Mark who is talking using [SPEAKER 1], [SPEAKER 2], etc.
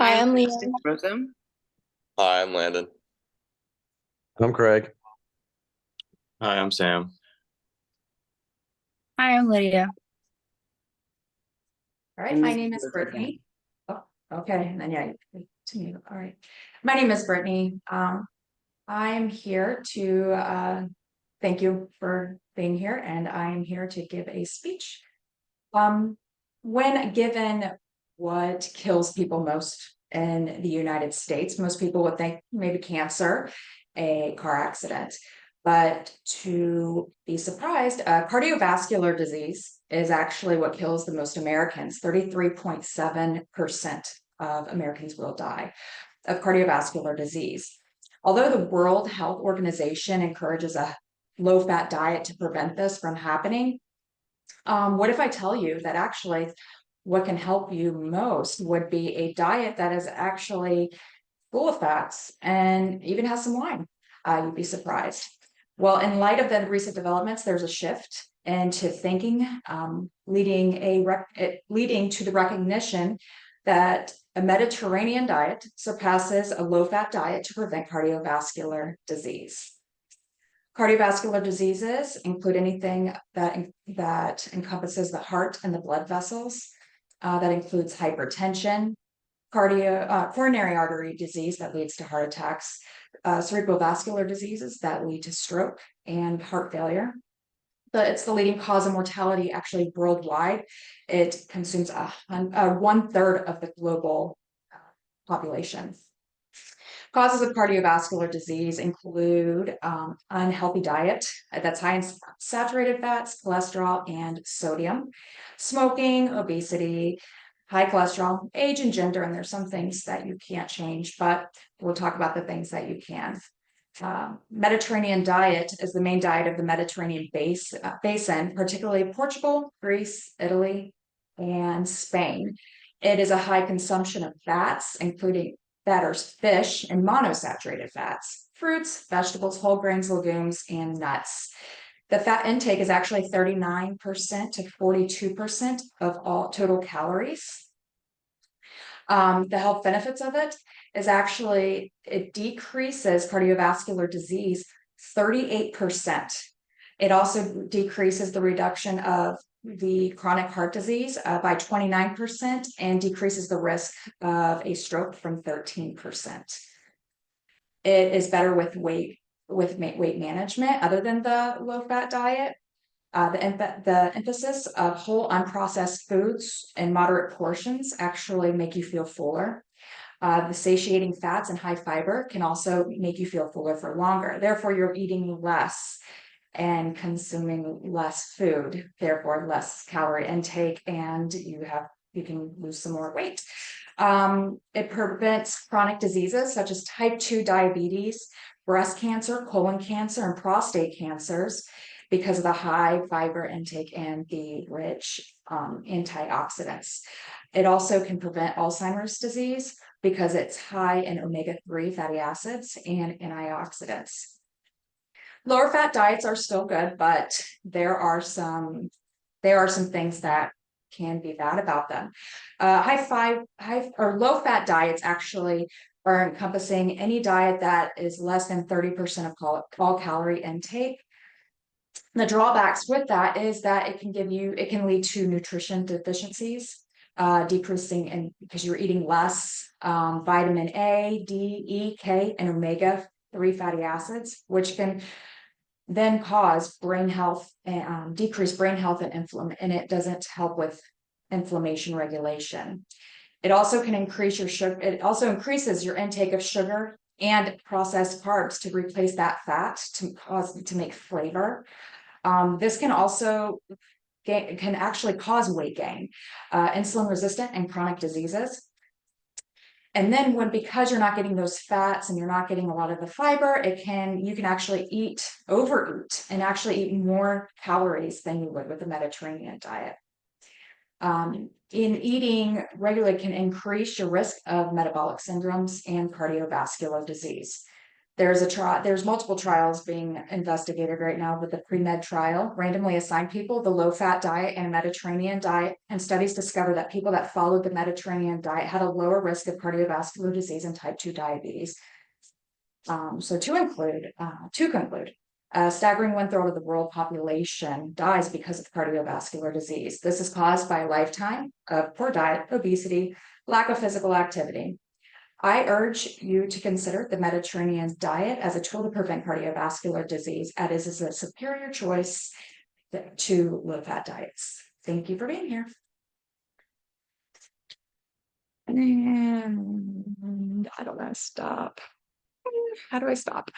[SPEAKER 1] Hi,
[SPEAKER 2] I'm
[SPEAKER 1] I'm
[SPEAKER 2] Kristen
[SPEAKER 1] Leah.
[SPEAKER 2] Rhythm.
[SPEAKER 3] Hi, I'm Landon.
[SPEAKER 4] I'm Craig.
[SPEAKER 5] Hi, I'm Sam.
[SPEAKER 1] Hi, I'm Lydia.
[SPEAKER 6] All right, my name is Brittany. Oh, okay, and then yeah, you continue. All right. My name is Brittany. I'm here to thank you for being here, and I am here to give a speech. When given what kills people most in the United States, most people would think maybe cancer, a car accident. But to be surprised, cardiovascular disease is actually what kills the most Americans. 33.7% of Americans will die of cardiovascular disease. Although the World Health Organization encourages a low-fat diet to prevent this from happening, what if I tell you that actually what can help you most would be a diet that is actually full of fats and even has some wine? You'd be surprised. Well, in light of the recent developments, there's a shift into thinking, leading to the recognition that a Mediterranean diet surpasses a low-fat diet to prevent cardiovascular disease. Cardiovascular diseases include anything that encompasses the heart and the blood vessels. That includes hypertension, coronary artery disease that leads to heart attacks, cerebrovascular diseases that lead to stroke and heart failure. But it's the leading cause of mortality actually worldwide. It consumes 1/3 of the global population. Causes of cardiovascular disease include unhealthy diet that's high in saturated fats, cholesterol, and sodium, smoking, obesity, high cholesterol, age and gender, and there's some things that you can't change, but we'll talk about the things that you can. Mediterranean diet is the main diet of the Mediterranean basin, particularly Portugal, Greece, Italy, and Spain. It is a high consumption of fats, including fish, and monosaturated fats, fruits, vegetables, whole grains, legumes, and nuts. The fat intake is actually 39% to 42% of all total calories. The health benefits of it is actually it decreases cardiovascular disease 38%. It also decreases the reduction of the chronic heart disease by 29% and decreases the risk of a stroke from 13%. It is better with weight management other than the low-fat diet. The emphasis of whole unprocessed foods in moderate portions actually make you feel fuller. The satiating fats and high fiber can also make you feel fuller for longer. Therefore, you're eating less and consuming less food, therefore less calorie intake, and you can lose some more weight. It prevents chronic diseases such as type 2 diabetes, breast cancer, colon cancer, and prostate cancers because of the high fiber intake and the rich antioxidants. It also can prevent Alzheimer's disease because it's high in omega-3 fatty acids and antioxidants. Lower fat diets are still good, but there are some things that can be bad about them. High or low fat diets actually are encompassing any diet that is less than 30% of all calorie intake. The drawbacks with that is that it can lead to nutrition deficiencies, decreasing because you're eating less vitamin A, D, E, K, and omega-3 fatty acids, which can then cause brain health and decrease brain health and inflammation, and it doesn't help with inflammation regulation. It also can increase your sugar. It also increases your intake of sugar and processed carbs to replace that fat to make flavor. This can also can actually cause weight gain, insulin resistant and chronic diseases. And then because you're not getting those fats and you're not getting a lot of the fiber, you can actually overeat and actually eat more calories than you would with the Mediterranean diet. In eating regularly can increase your risk of metabolic syndromes and cardiovascular disease. There's multiple trials being investigated right now with the pre-med trial, randomly assigned people the low-fat diet and Mediterranean diet, and studies discovered that people that followed the Mediterranean diet had a lower risk of cardiovascular disease and type 2 diabetes. So to conclude, a staggering 1/3 of the world population dies because of cardiovascular disease. This is caused by a lifetime of poor diet, obesity, lack of physical activity. I urge you to consider the Mediterranean diet as a tool to prevent cardiovascular disease, as it is a superior choice to low-fat diets. Thank you for being here. And I don't know, stop. How do I stop?